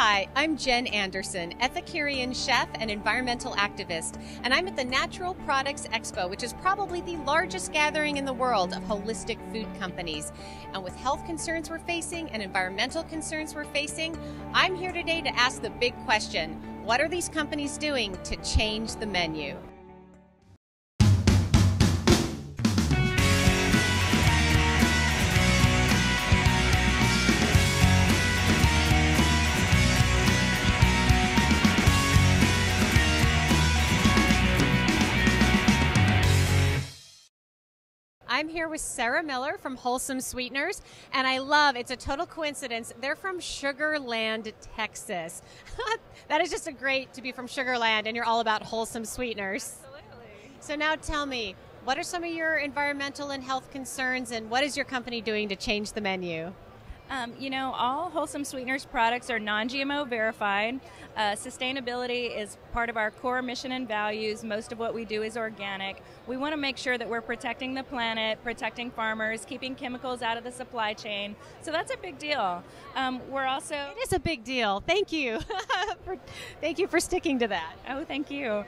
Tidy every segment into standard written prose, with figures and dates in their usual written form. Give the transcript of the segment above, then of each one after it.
Hi, I'm Jen Anderson, Epicurean chef and environmental activist, and I'm at the Natural Products Expo, which is probably the largest gathering in the world of holistic food companies. And with health concerns we're facing and environmental concerns we're facing, I'm here today to ask the big question: what are these companies doing to change the menu? I'm here with Sarah Miller from Wholesome Sweeteners, and I love, it's a total coincidence, they're from Sugar Land, Texas. That is just great to be from Sugar Land, and you're all about wholesome sweeteners. Absolutely. So now tell me, what are some of your environmental and health concerns, and what is your company doing to change the menu? All Wholesome Sweeteners products are non-GMO verified. Sustainability is part of our core mission and values. Most of what we do is organic. We want to make sure that we're protecting the planet, protecting farmers, keeping chemicals out of the supply chain. So that's a big deal. It is a big deal. Thank you. Thank you for sticking to that. Oh, thank you.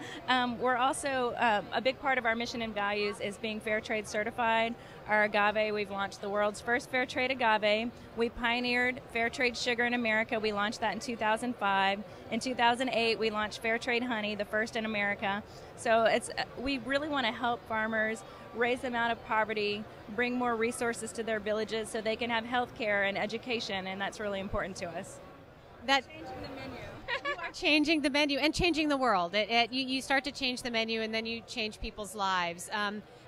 We're also, a big part of our mission and values is being fair trade certified. Our agave, we've launched the world's first fair trade agave. We pioneered fair trade sugar in America. We launched that in 2005. In 2008, we launched fair trade honey, the first in America. So we really want to help farmers raise them out of poverty, bring more resources to their villages so they can have health care and education, and that's really important to us. Changing the menu. You are changing the menu and changing the world. You start to change the menu, and then you change people's lives.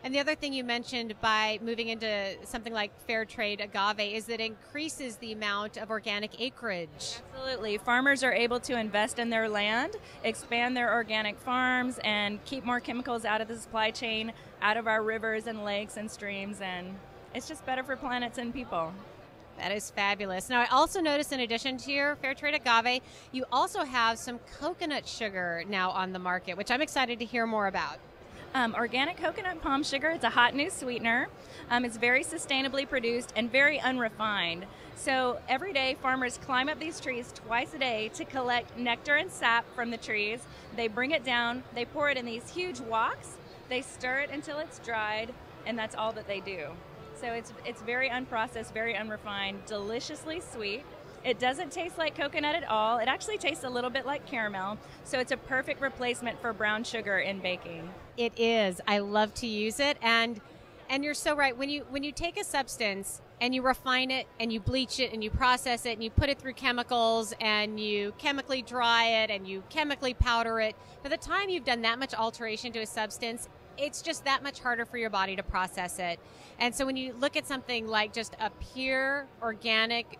And the other thing you mentioned by moving into something like fair trade agave is that it increases the amount of organic acreage. Absolutely. Farmers are able to invest in their land, expand their organic farms, and keep more chemicals out of the supply chain, out of our rivers and lakes and streams, and it's just better for planets and people. That is fabulous. Now, I also noticed, in addition to your fair trade agave, you also have some coconut sugar now on the market, which I'm excited to hear more about. Organic coconut palm sugar, it's a hot new sweetener. It's very sustainably produced and very unrefined. So every day farmers climb up these trees twice a day to collect nectar and sap from the trees. They bring it down, they pour it in these huge woks, they stir it until it's dried, and that's all that they do. So it's very unprocessed, very unrefined, deliciously sweet. It doesn't taste like coconut at all. It actually tastes a little bit like caramel. So it's a perfect replacement for brown sugar in baking. It is. I love to use it, and you're so right. When you take a substance and you refine it and you bleach it and you process it and you put it through chemicals and you chemically dry it and you chemically powder it, by the time you've done that much alteration to a substance, it's just that much harder for your body to process it. And so when you look at something like just a pure, organic,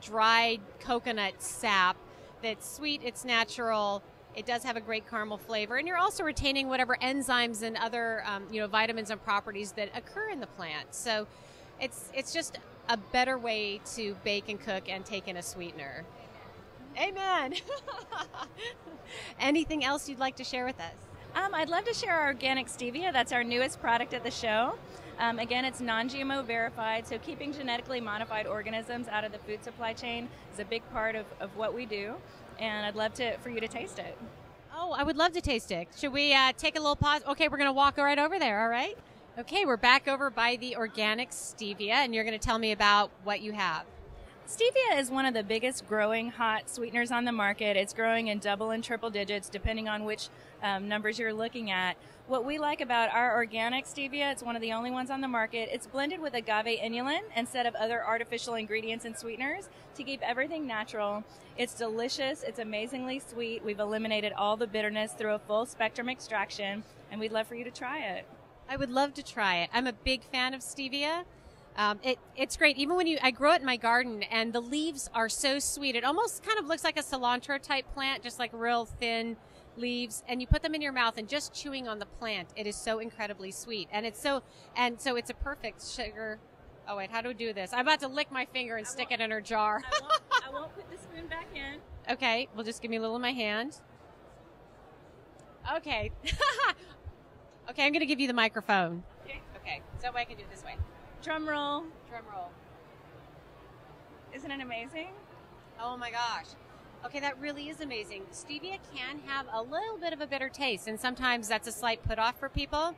dried coconut sap that's sweet, it's natural, it does have a great caramel flavor, and you're also retaining whatever enzymes and other vitamins and properties that occur in the plant. So it's just a better way to bake and cook and take in a sweetener. Amen. Anything else you'd like to share with us? I'd love to share our organic stevia. That's our newest product at the show. Again, it's non-GMO verified, so keeping genetically modified organisms out of the food supply chain is a big part of what we do, and I'd love for you to taste it. Oh, I would love to taste it. Should we take a little pause? Okay, we're going to walk right over there, all right? Okay, we're back over by the organic stevia, and you're going to tell me about what you have. Stevia is one of the biggest growing hot sweeteners on the market. It's growing in double and triple digits depending on which numbers you're looking at. What we like about our organic stevia, it's one of the only ones on the market, it's blended with agave inulin instead of other artificial ingredients and sweeteners to keep everything natural. It's delicious, it's amazingly sweet. We've eliminated all the bitterness through a full spectrum extraction, and we'd love for you to try it. I would love to try it. I'm a big fan of stevia. It's great. Even when I grow it in my garden, and the leaves are so sweet. It almost kind of looks like a cilantro type plant, just like real thin leaves, and you put them in your mouth and just chewing on the plant, it is so incredibly sweet. And so it's a perfect sugar. Oh wait, how do we do this? I'm about to lick my finger and stick it in her jar. I won't put the spoon back in. Okay, well, just give me a little in my hand. Okay. Okay, I'm going to give you the microphone. Okay, so that way I can do it this way. Drum roll. Drum roll. Isn't it amazing? Oh my gosh. Okay, that really is amazing. Stevia can have a little bit of a bitter taste, and sometimes that's a slight put off for people.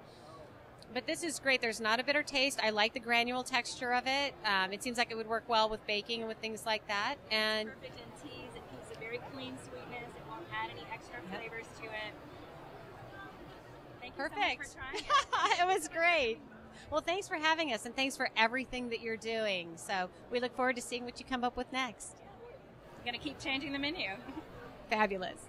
But this is great. There's not a bitter taste. I like the granule texture of it. It seems like it would work well with baking and with things like that. And It's perfect in teas. It keeps a very clean sweetness. It won't add any extra flavors to it. Thank you perfect. so much for trying it. It was great. Well, thanks for having us, and thanks for everything that you're doing. So we look forward to seeing what you come up with next. I'm going to keep changing the menu. Fabulous.